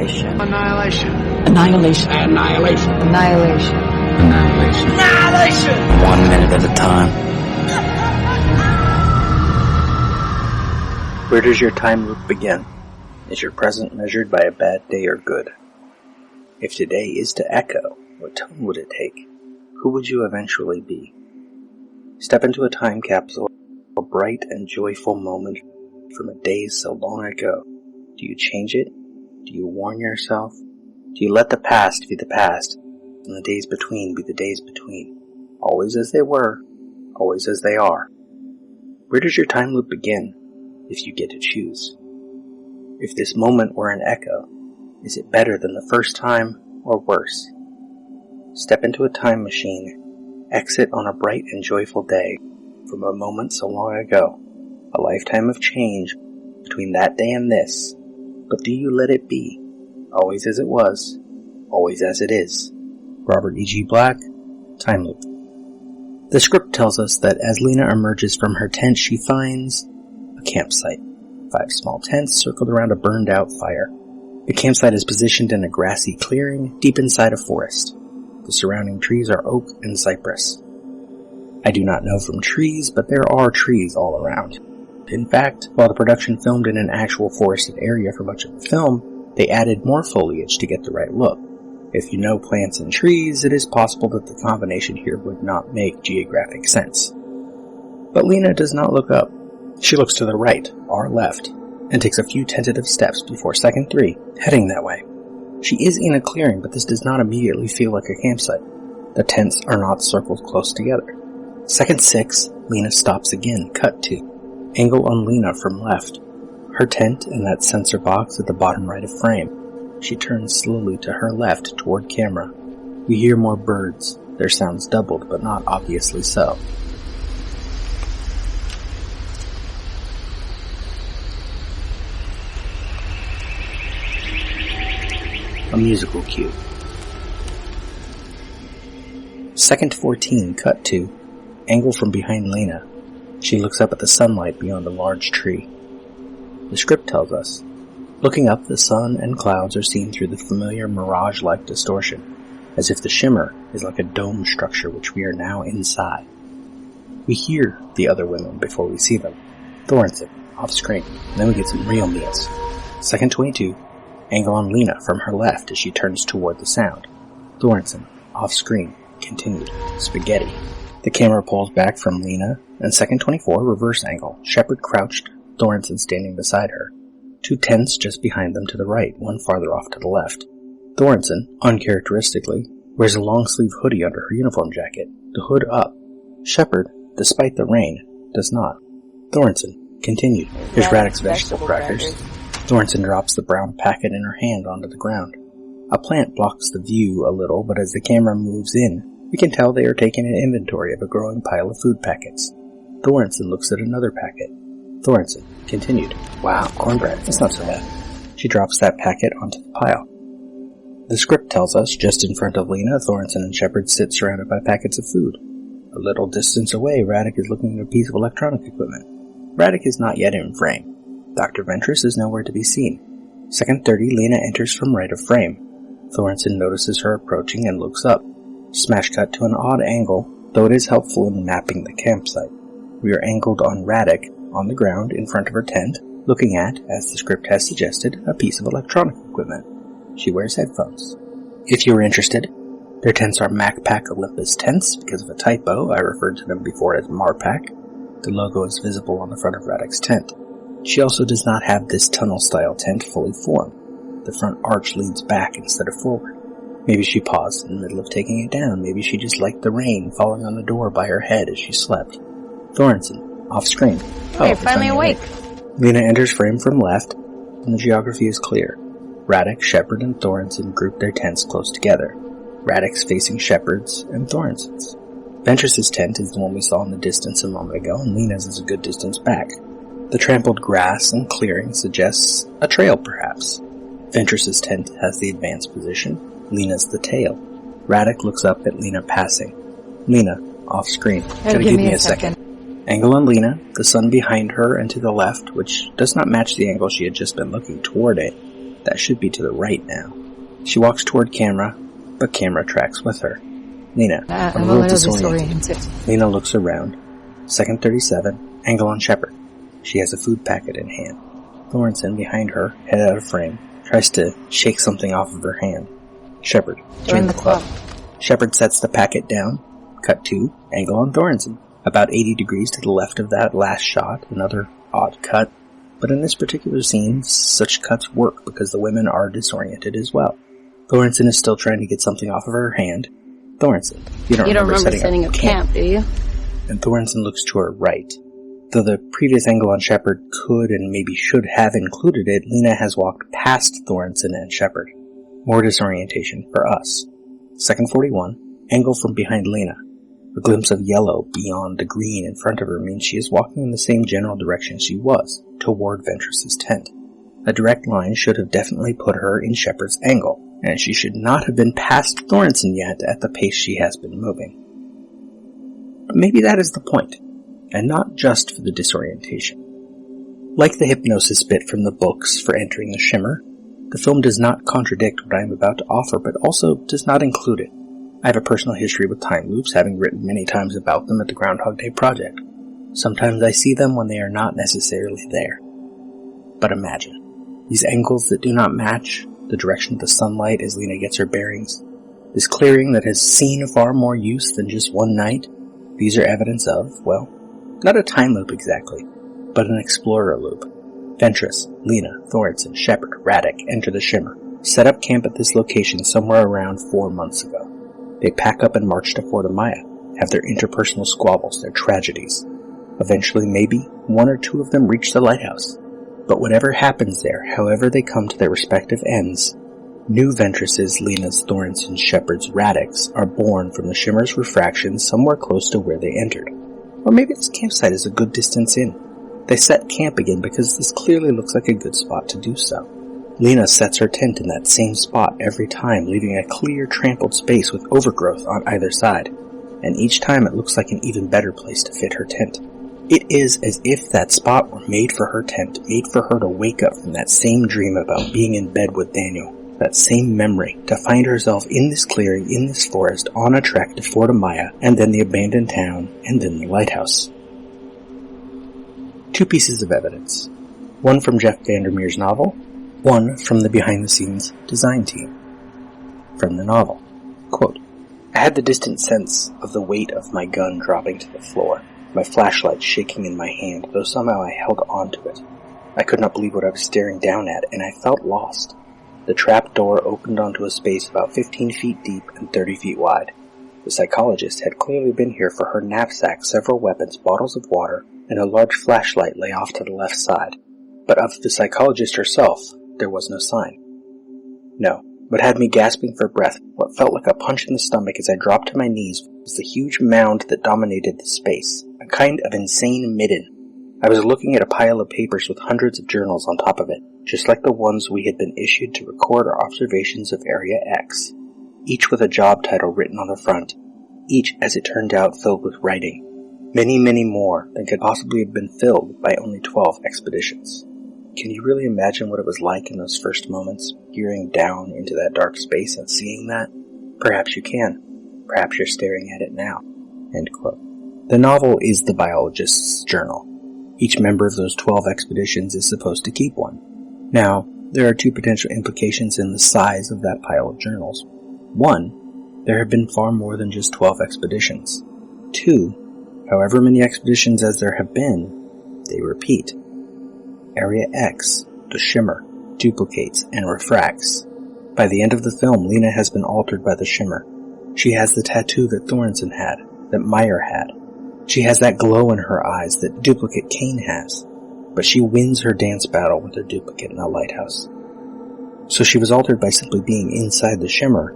Annihilation. Annihilation. Annihilation. Annihilation. Annihilation. Annihilation. Annihilation. 1 minute at a time. Where does your time loop begin? Is your present measured by a bad day or good? If today is to echo, what tone would it take? Who would you eventually be? Step into a time capsule, a bright and joyful moment from a day so long ago. Do you change it? Do you warn yourself? Do you let the past be the past, and the days between be the days between? Always as they were, always as they are. Where does your time loop begin, if you get to choose? If this moment were an echo, is it better than the first time, or worse? Step into a time machine, exit on a bright and joyful day, from a moment so long ago, a lifetime of change between that day and this. But do you let it be, always as it was, always as it is? Robert E.G. Black, Time Loop. The script tells us that as Lena emerges from her tent, she finds a campsite. 5 small tents circled around a burned-out fire. The campsite is positioned in a grassy clearing deep inside a forest. The surrounding trees are oak and cypress. I do not know from trees, but there are trees all around. In fact, while the production filmed in an actual forested area for much of the film, they added more foliage to get the right look. If you know plants and trees, it is possible that the combination here would not make geographic sense. But Lena does not look up. She looks to the right, our left, and takes a few tentative steps before second 3, heading that way. She is in a clearing, but this does not immediately feel like a campsite. The tents are not circled close together. Second 6, Lena stops again, cut to. Angle on Lena from left. Her tent and that sensor box at the bottom right of frame. She turns slowly to her left toward camera. We hear more birds, their sounds doubled, but not obviously so. A musical cue. Second 14, cut to. Angle from behind Lena. She looks up at the sunlight beyond a large tree. The script tells us, looking up, the sun and clouds are seen through the familiar mirage-like distortion, as if the shimmer is like a dome structure which we are now inside. We hear the other women before we see them. Thorensen, off-screen, and then we get some real meals. Second 22, angle on Lena from her left as she turns toward the sound. Thorensen, off-screen, continued, spaghetti. The camera pulls back from Lena, and second 24, reverse angle, Shepard crouched, Thorensen standing beside her. 2 tents just behind them to the right, one farther off to the left. Thorensen, uncharacteristically, wears a long-sleeve hoodie under her uniform jacket, the hood up. Shepard, despite the rain, does not. Thorensen, continued. Here's Radek's vegetable crackers. Thorensen drops the brown packet in her hand onto the ground. A plant blocks the view a little, but as the camera moves in, we can tell they are taking an inventory of a growing pile of food packets. Thorensen looks at another packet. Thorensen, continued. Wow, cornbread, that's not so bad. She drops that packet onto the pile. The script tells us, just in front of Lena, Thorensen and Shepard sit surrounded by packets of food. A little distance away, Radek is looking at a piece of electronic equipment. Radek is not yet in frame. Dr. Ventress is nowhere to be seen. Second 30, Lena enters from right of frame. Thorensen notices her approaching and looks up. Smash cut to an odd angle, though it is helpful in mapping the campsite. We are angled on Radek, on the ground in front of her tent, looking at, as the script has suggested, a piece of electronic equipment. She wears headphones. If you are interested, their tents are MacPac Olympus tents. Because of a typo, I referred to them before as Marpac. The logo is visible on the front of Radek's tent. She also does not have this tunnel-style tent fully formed. The front arch leads back instead of forward. Maybe she paused in the middle of taking it down. Maybe she just liked the rain falling on the door by her head as she slept. Thorensen, off-screen. Oh, you're finally awake. Lena enters frame from left, and the geography is clear. Radek, Shepard, and Thorensen group their tents close together. Radek's facing Shepard's and Thorensen's. Ventress's tent is the one we saw in the distance a moment ago, and Lena's is a good distance back. The trampled grass and clearing suggests a trail, perhaps. Ventress's tent has the advanced position. Lena's the tail. Radek looks up at Lena passing. Lena, off-screen. Gotta give me a second. Angle on Lena, the sun behind her and to the left, which does not match the angle she had just been looking toward it. That should be to the right now. She walks toward camera, but camera tracks with her. Lena, I'm a little disoriented. Lena looks around. Second 37, angle on Shepard. She has a food packet in hand. Thornton, behind her, head out of frame, tries to shake something off of her hand. Shepard, join the club. Shepard sets the packet down. Cut 2, angle on Thornton. About 80 degrees to the left of that last shot, another odd cut. But in this particular scene, such cuts work because the women are disoriented as well. Thornton is still trying to get something off of her hand. Thornton, you don't remember setting up camp, do you? And Thornton looks to her right. Though the previous angle on Shepard could and maybe should have included it, Lena has walked past Thornton and Shepard. More disorientation for us. Second 41, angle from behind Lena. A glimpse of yellow beyond the green in front of her means she is walking in the same general direction she was, toward Ventress's tent. A direct line should have definitely put her in Shepard's angle, and she should not have been past Thornton yet at the pace she has been moving. But maybe that is the point, and not just for the disorientation. Like the hypnosis bit from the books for entering the Shimmer, the film does not contradict what I am about to offer, but also does not include it. I have a personal history with time loops, having written many times about them at the Groundhog Day Project. Sometimes I see them when they are not necessarily there. But imagine, these angles that do not match, the direction of the sunlight as Lena gets her bearings, this clearing that has seen far more use than just one night, these are evidence of, well, not a time loop exactly, but an explorer loop. Ventress, Lena, Thornton, Shepard, Radek enter the Shimmer, set up camp at this location somewhere around 4 months ago. They pack up and march to Fort Maya, have their interpersonal squabbles, their tragedies. Eventually, maybe, 1 or 2 of them reach the lighthouse. But whatever happens there, however they come to their respective ends, new Ventresses, Lena's, Thornton's, Shepard's, Radek's are born from the Shimmer's refraction somewhere close to where they entered. Or maybe this campsite is a good distance in. They set camp again because this clearly looks like a good spot to do so. Lena sets her tent in that same spot every time, leaving a clear, trampled space with overgrowth on either side, and each time it looks like an even better place to fit her tent. It is as if that spot were made for her tent, made for her to wake up from that same dream about being in bed with Daniel, that same memory, to find herself in this clearing, in this forest, on a trek to Fort Maya, and then the abandoned town, and then the lighthouse. 2 pieces of evidence. One from Jeff Vandermeer's novel, one from the behind-the-scenes design team. From the novel, quote, I had the distant sense of the weight of my gun dropping to the floor, my flashlight shaking in my hand, though somehow I held on to it. I could not believe what I was staring down at, and I felt lost. The trap door opened onto a space about 15 feet deep and 30 feet wide. The psychologist had clearly been here, for her knapsack, several weapons, bottles of water, and a large flashlight lay off to the left side. But of the psychologist herself, there was no sign. No, what had me gasping for breath, what felt like a punch in the stomach as I dropped to my knees, was the huge mound that dominated the space, a kind of insane midden. I was looking at a pile of papers with hundreds of journals on top of it, just like the ones we had been issued to record our observations of Area X, each with a job title written on the front, each, as it turned out, filled with writing. Many, many more than could possibly have been filled by only 12 expeditions. Can you really imagine what it was like in those first moments, peering down into that dark space and seeing that? Perhaps you can. Perhaps you're staring at it now. End quote. The novel is the biologist's journal. Each member of those 12 expeditions is supposed to keep one. Now, there are 2 potential implications in the size of that pile of journals. 1, there have been far more than just 12 expeditions. 2, however many expeditions as there have been, they repeat. Area X, the Shimmer, duplicates and refracts. By the end of the film, Lena has been altered by the Shimmer. She has the tattoo that Thornton had, that Meyer had. She has that glow in her eyes that duplicate Kane has. But she wins her dance battle with her duplicate in the lighthouse. So she was altered by simply being inside the Shimmer,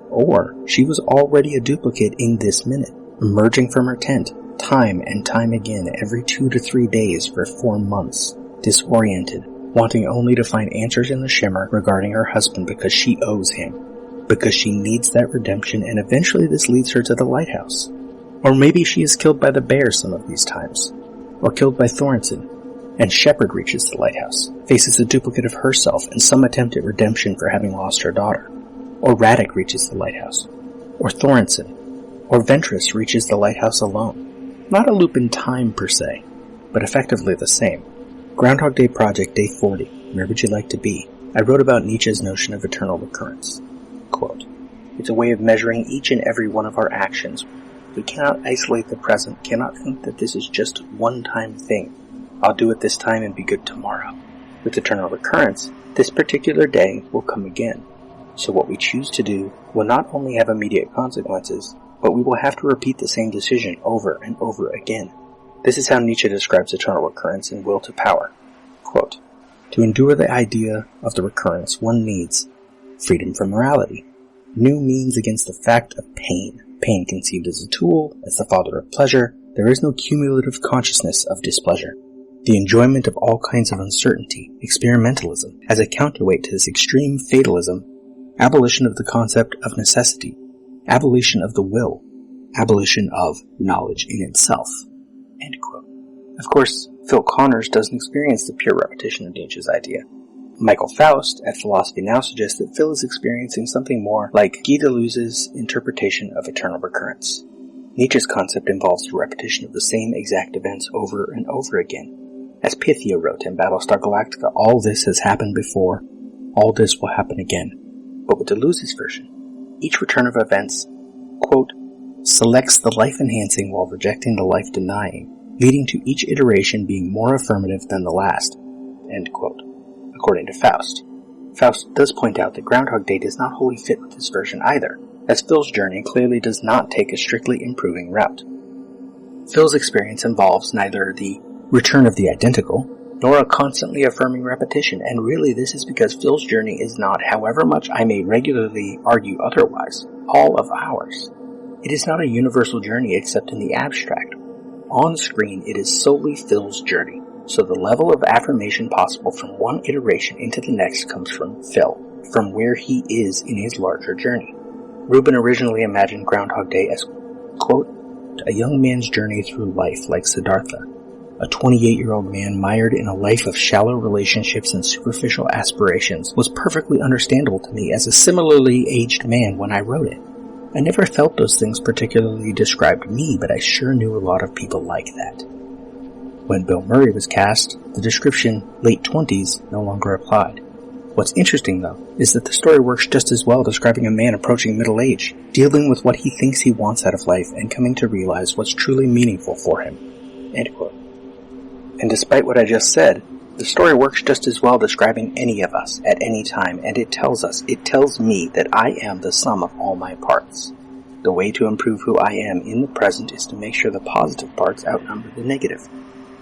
or she was already a duplicate in this minute, emerging from her tent, time and time again every 2 to 3 days for 4 months. Disoriented, wanting only to find answers in the Shimmer regarding her husband because she owes him, because she needs that redemption, and eventually this leads her to the lighthouse. Or maybe she is killed by the bear some of these times, or killed by Thornton, And Shepard reaches the lighthouse, faces a duplicate of herself and some attempt at redemption for having lost her daughter. Or Radek reaches the lighthouse. Or Thorensen. Or Ventress reaches the lighthouse alone. Not a loop in time per se, but effectively the same. Groundhog Day Project, Day 40, Where Would You Like to Be? I wrote about Nietzsche's notion of eternal recurrence. Quote, "It's a way of measuring each and every one of our actions. We cannot isolate the present, cannot think that this is just one-time thing. I'll do it this time and be good tomorrow. With eternal recurrence, this particular day will come again. So what we choose to do will not only have immediate consequences, but we will have to repeat the same decision over and over again." This is how Nietzsche describes eternal recurrence in Will to Power. Quote, "To endure the idea of the recurrence, one needs freedom from morality, new means against the fact of pain, pain conceived as a tool, as the father of pleasure. There is no cumulative consciousness of displeasure. The enjoyment of all kinds of uncertainty, experimentalism, as a counterweight to this extreme fatalism, abolition of the concept of necessity, abolition of the will, abolition of knowledge in itself." End quote. Of course, Phil Connors doesn't experience the pure repetition of Nietzsche's idea. Michael Faust at Philosophy Now suggests that Phil is experiencing something more like Guy Deleuze's interpretation of eternal recurrence. Nietzsche's concept involves the repetition of the same exact events over and over again. As Pythia wrote in Battlestar Galactica, all this has happened before, all this will happen again. But with Deleuze's version, each return of events, quote, "selects the life-enhancing while rejecting the life-denying, leading to each iteration being more affirmative than the last," end quote. According to Faust. Faust does point out that Groundhog Day does not wholly fit with this version either, as Phil's journey clearly does not take a strictly improving route. Phil's experience involves neither the return of the identical, nor a constantly affirming repetition, and really this is because Phil's journey is not, however much I may regularly argue otherwise, all of ours. It is not a universal journey except in the abstract. On screen, it is solely Phil's journey, so the level of affirmation possible from one iteration into the next comes from Phil, from where he is in his larger journey. Rubin originally imagined Groundhog Day as, quote, "a young man's journey through life like Siddhartha. A 28-year-old man mired in a life of shallow relationships and superficial aspirations was perfectly understandable to me as a similarly aged man when I wrote it. I never felt those things particularly described me, but I sure knew a lot of people like that." When Bill Murray was cast, the description late 20s no longer applied. What's interesting, though, is that the story works just as well describing a man approaching middle age, dealing with what he thinks he wants out of life and coming to realize what's truly meaningful for him. End quote. And despite what I just said, the story works just as well describing any of us at any time, and it tells me that I am the sum of all my parts. The way to improve who I am in the present is to make sure the positive parts outnumber the negative.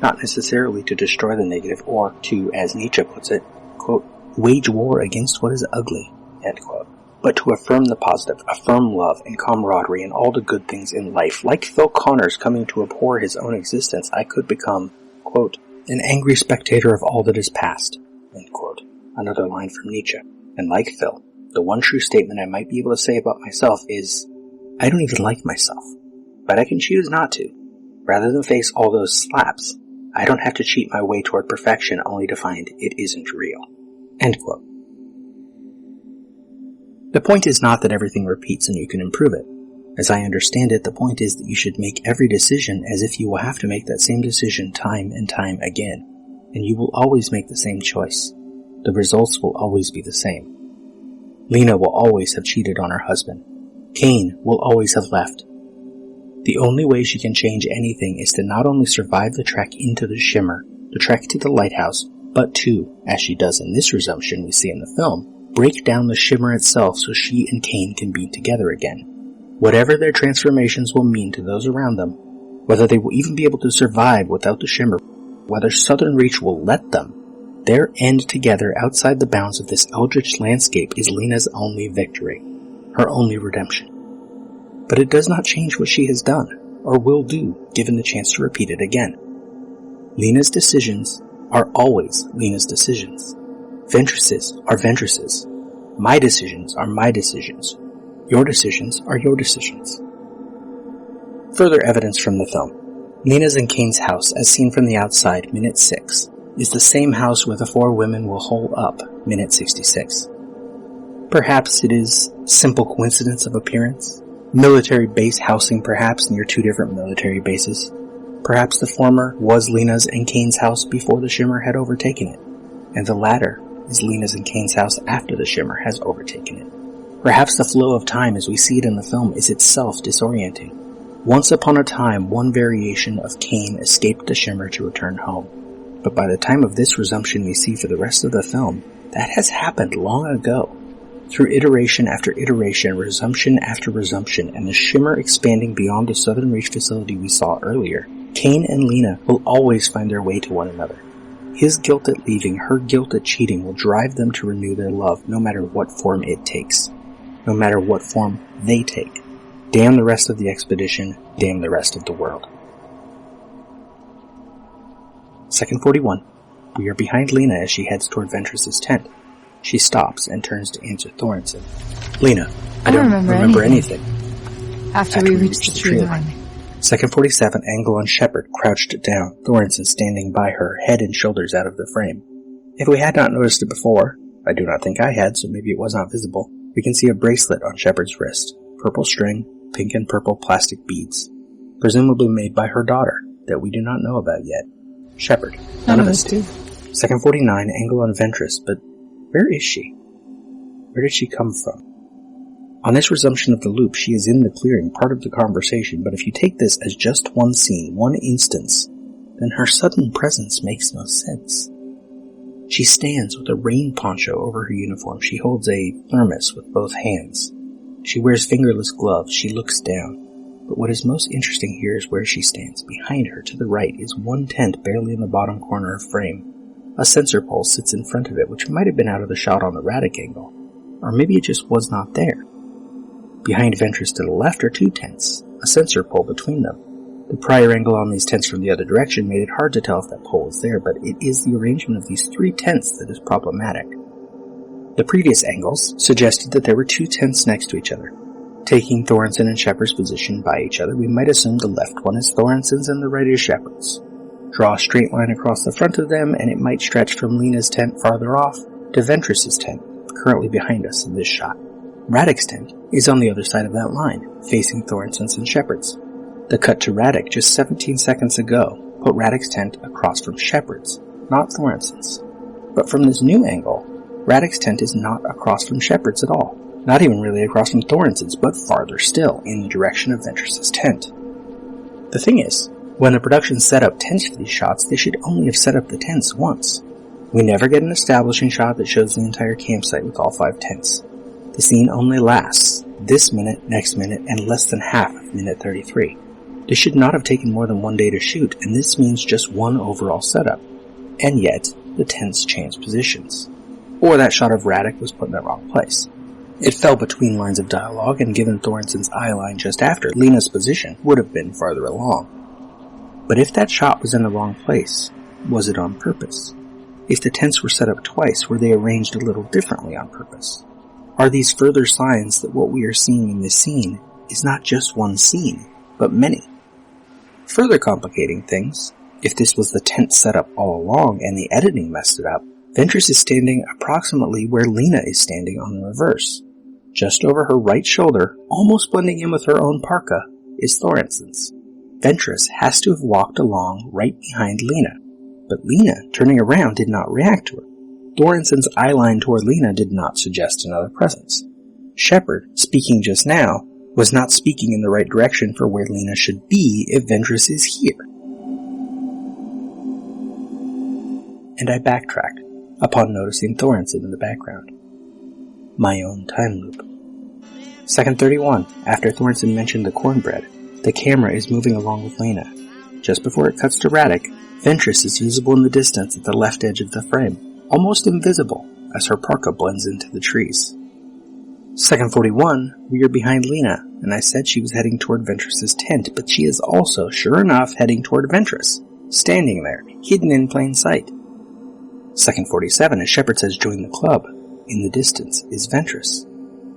Not necessarily to destroy the negative or to, as Nietzsche puts it, quote, "wage war against what is ugly," end quote, but to affirm the positive, affirm love and camaraderie and all the good things in life. Like Phil Connors coming to abhor his own existence, I could become, quote, "an angry spectator of all that is past," end quote. Another line from Nietzsche. And like Phil, the one true statement I might be able to say about myself is, I don't even like myself, but I can choose not to. Rather than face all those slaps, I don't have to cheat my way toward perfection only to find it isn't real. End quote. The point is not that everything repeats and you can improve it. As I understand it, the point is that you should make every decision as if you will have to make that same decision time and time again, and you will always make the same choice. The results will always be the same. Lena will always have cheated on her husband. Cain will always have left. The only way she can change anything is to not only survive the trek into the Shimmer, the trek to the lighthouse, but to, as she does in this resumption we see in the film, break down the Shimmer itself so she and Cain can be together again. Whatever their transformations will mean to those around them, whether they will even be able to survive without the Shimmer, whether Southern Reach will let them, their end together outside the bounds of this eldritch landscape is Lena's only victory, her only redemption. But it does not change what she has done, or will do, given the chance to repeat it again. Lena's decisions are always Lena's decisions. Ventress's are Ventress's. My decisions are my decisions. Your decisions are your decisions. Further evidence from the film. Lena's and Cain's house, as seen from the outside, minute 6. is the same house where the 4 women will hole up, minute 66. Perhaps it is simple coincidence of appearance. Military base housing perhaps near 2 different military bases. Perhaps the former was Lena's and Kane's house before the Shimmer had overtaken it, and the latter is Lena's and Kane's house after the Shimmer has overtaken it. Perhaps the flow of time as we see it in the film is itself disorienting. Once upon a time, one variation of Kane escaped the Shimmer to return home. But by the time of this resumption we see for the rest of the film, that has happened long ago. Through iteration after iteration, resumption after resumption, and the Shimmer expanding beyond the Southern Reach facility we saw earlier, Kane and Lena will always find their way to one another. His guilt at leaving, her guilt at cheating will drive them to renew their love no matter what form it takes. No matter what form they take. Damn the rest of the expedition, damn the rest of the world. Second 41. We are behind Lena as she heads toward Ventress's tent. She stops and turns to answer Thorensen. Lena, I don't remember anything. After we reached the tree line. Second 47, angle on Shepard, crouched down, Thorensen standing by her, head and shoulders out of the frame. If we had not noticed it before, I do not think I had, so maybe it was not visible, we can see a bracelet on Shepard's wrist. Purple string, pink and purple plastic beads. Presumably made by her daughter, that we do not know about yet. Shepard, none of us do. Second 49, angle on Ventress, but where is she? Where did she come from? On this resumption of the loop, she is in the clearing, part of the conversation, but if you take this as just one scene, one instance, then her sudden presence makes no sense. She stands with a rain poncho over her uniform. She holds a thermos with both hands. She wears fingerless gloves. She looks down. But what is most interesting here is where she stands. Behind her, to the right, is one tent barely in the bottom corner of frame. A sensor pole sits in front of it, which might have been out of the shot on the Radek angle. Or maybe it just was not there. Behind Ventress to the left are 2 tents, a sensor pole between them. The prior angle on these tents from the other direction made it hard to tell if that pole was there, but it is the arrangement of these 3 tents that is problematic. The previous angles suggested that there were 2 tents next to each other. Taking Thorensen and Shepard's position by each other, we might assume the left one is Thorensen's and the right is Shepard's. Draw a straight line across the front of them, and it might stretch from Lena's tent farther off to Ventress's tent, currently behind us in this shot. Radek's tent is on the other side of that line, facing Thorensen's and Shepard's. The cut to Radek just 17 seconds ago put Radek's tent across from Shepard's, not Thorensen's. But from this new angle, Radek's tent is not across from Shepard's at all. Not even really across from Thorensen's, but farther still, in the direction of Ventress's tent. The thing is, when the production set up tents for these shots, they should only have set up the tents once. We never get an establishing shot that shows the entire campsite with all 5 tents. The scene only lasts this minute, next minute, and less than half of minute 33. This should not have taken more than 1 day to shoot, and this means just one overall setup. And yet, the tents changed positions. Or that shot of Radek was put in the wrong place. It fell between lines of dialogue, and given Thorensen's eye line just after, Lena's position would have been farther along. But if that shot was in the wrong place, was it on purpose? If the tents were set up twice, were they arranged a little differently on purpose? Are these further signs that what we are seeing in this scene is not just one scene, but many? Further complicating things, if this was the tent setup all along and the editing messed it up, Ventress is standing approximately where Lena is standing on the reverse. Just over her right shoulder, almost blending in with her own parka, is Thorensen's. Ventress has to have walked along right behind Lena, but Lena, turning around, did not react to her. Thorensen's eye line toward Lena did not suggest another presence. Shepard, speaking just now, was not speaking in the right direction for where Lena should be if Ventress is here. And I backtracked, upon noticing Thorensen in the background. My own time loop. Second 31, after Thorensen mentioned the cornbread, the camera is moving along with Lena. Just before it cuts to Radek, Ventress is visible in the distance at the left edge of the frame, almost invisible as her parka blends into the trees. Second 41, we are behind Lena, and I said she was heading toward Ventress's tent, but she is also, sure enough, heading toward Ventress, standing there, hidden in plain sight. Second 47, as Shepard says join the club, in the distance is Ventress.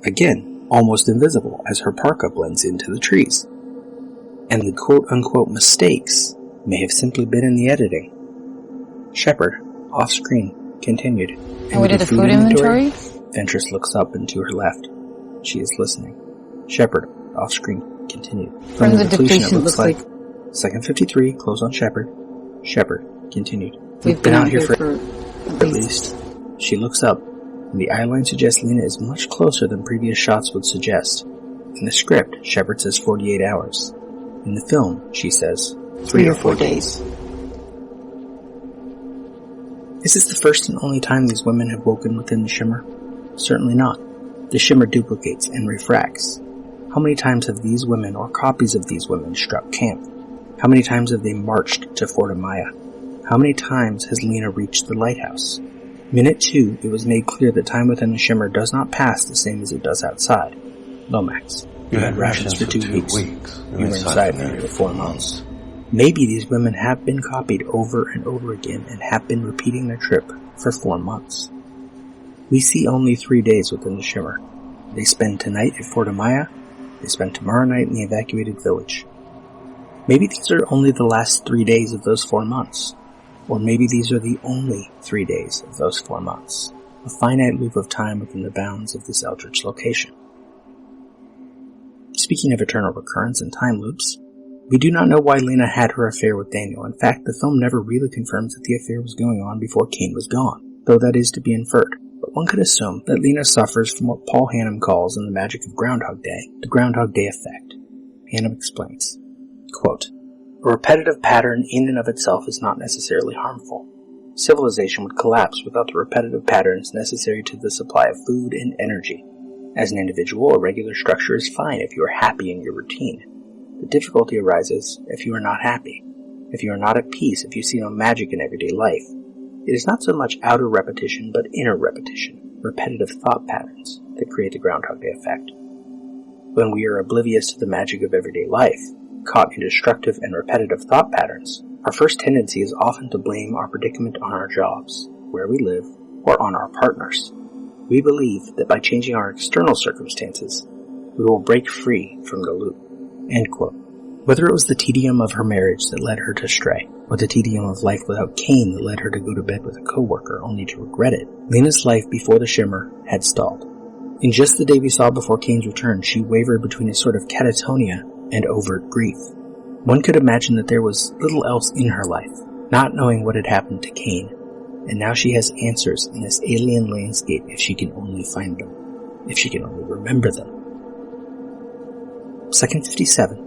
Again, almost invisible as her parka blends into the trees. And the quote-unquote mistakes may have simply been in the editing. Shepard, Off-screen, continued. And we did a food inventory? Ventress looks up and to her left. She is listening. Shepard, off-screen, continued. From the depletion, it looks like... Second 53, close on Shepard. Shepard, continued. We've been out here for at least. She looks up, and the eyeline suggests Lena is much closer than previous shots would suggest. In the script, Shepard says 48 hours. In the film, she says 3 or 4 days. Is this the first and only time these women have woken within the Shimmer? Certainly not. The Shimmer duplicates and refracts. How many times have these women, or copies of these women, struck camp? How many times have they marched to Fort Amaya? How many times has Lena reached the lighthouse? Minute 2, it was made clear that time within the Shimmer does not pass the same as it does outside. Lomax, you had rations for 2 weeks. You were inside for nearly 4 months. Maybe these women have been copied over and over again and have been repeating their trip for 4 months. We see only 3 days within the Shimmer. They spend tonight at Fort Amaya. They spend tomorrow night in the evacuated village. Maybe these are only the last 3 days of those 4 months. Or maybe these are the only 3 days of those 4 months. A finite loop of time within the bounds of this eldritch location. Speaking of eternal recurrence and time loops, we do not know why Lena had her affair with Daniel. In fact, the film never really confirms that the affair was going on before Kane was gone, though that is to be inferred. But one could assume that Lena suffers from what Paul Hannum calls in The Magic of Groundhog Day, the Groundhog Day effect. Hannum explains, quote, "A repetitive pattern in and of itself is not necessarily harmful. Civilization would collapse without the repetitive patterns necessary to the supply of food and energy. As an individual, a regular structure is fine if you are happy in your routine. The difficulty arises if you are not happy, if you are not at peace, if you see no magic in everyday life. It is not so much outer repetition, but inner repetition, repetitive thought patterns, that create the Groundhog Day effect. When we are oblivious to the magic of everyday life, caught in destructive and repetitive thought patterns, our first tendency is often to blame our predicament on our jobs, where we live, or on our partners. We believe that by changing our external circumstances, we will break free from the loop." End quote. Whether it was the tedium of her marriage that led her to stray, or the tedium of life without Kane that led her to go to bed with a coworker only to regret it, Lena's life before the Shimmer had stalled. In just the day we saw before Kane's return, she wavered between a sort of catatonia and overt grief. One could imagine that there was little else in her life, not knowing what had happened to Kane, and now she has answers in this alien landscape if she can only find them, if she can only remember them. Second 57,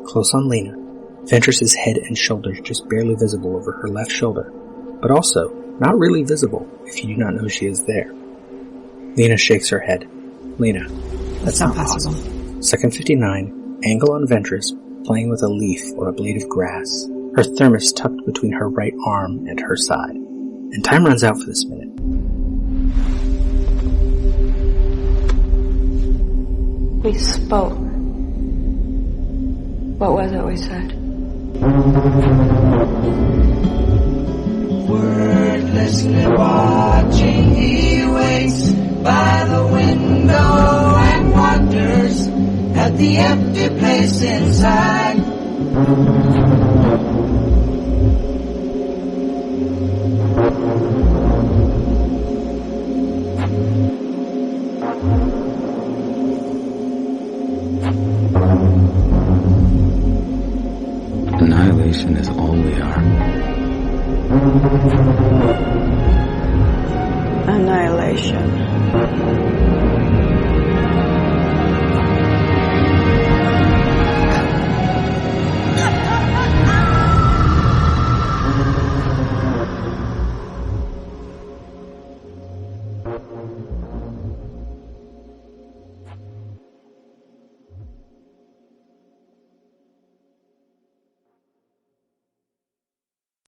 close on Lena, Ventress's head and shoulders just barely visible over her left shoulder, but also not really visible if you do not know she is there. Lena shakes her head. Lena, That's not possible. Second 59, angle on Ventress, playing with a leaf or a blade of grass, her thermos tucked between her right arm and her side. And time runs out for this minute. We spoke. What was it we said? Wordlessly watching, he waits by the window and wonders at the empty place inside. Annihilation is all we are. Annihilation.